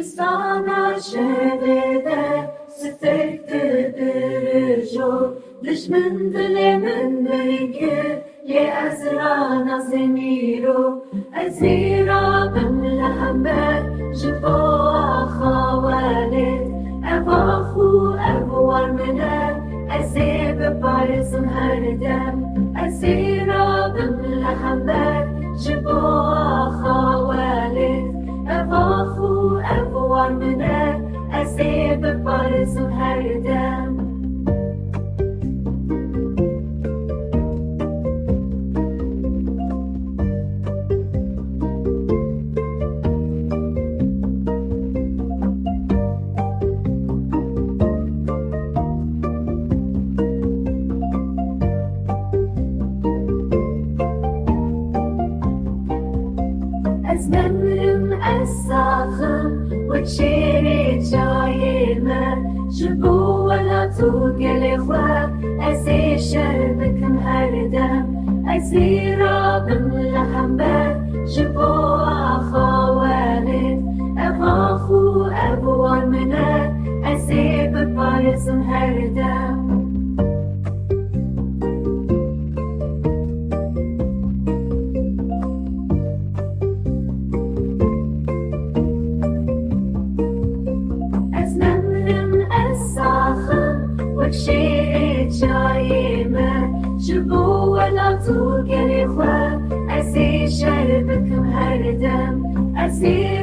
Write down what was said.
sana şevede ستكت درجو دشمن دلمن بيكي يا أزرانا زميرو أزيرا بملحبات جبوا خوالد أباخو أبوار منال أزيب بارزم هردم أزيرا بملحبات جبوا خوالد أباخو أبوار منال أسيب بارز هردم أزمرم أساخم وتشيري جايمة جبو ولا توقل إخوة أزي شربكم هردم أزيرا بملحبات جبو أخوالد أخاخو أبوار منات أزيب بارزم هردم وكشي جايمة جبو ولا توقل إخوة أزي شربكم هردم أزي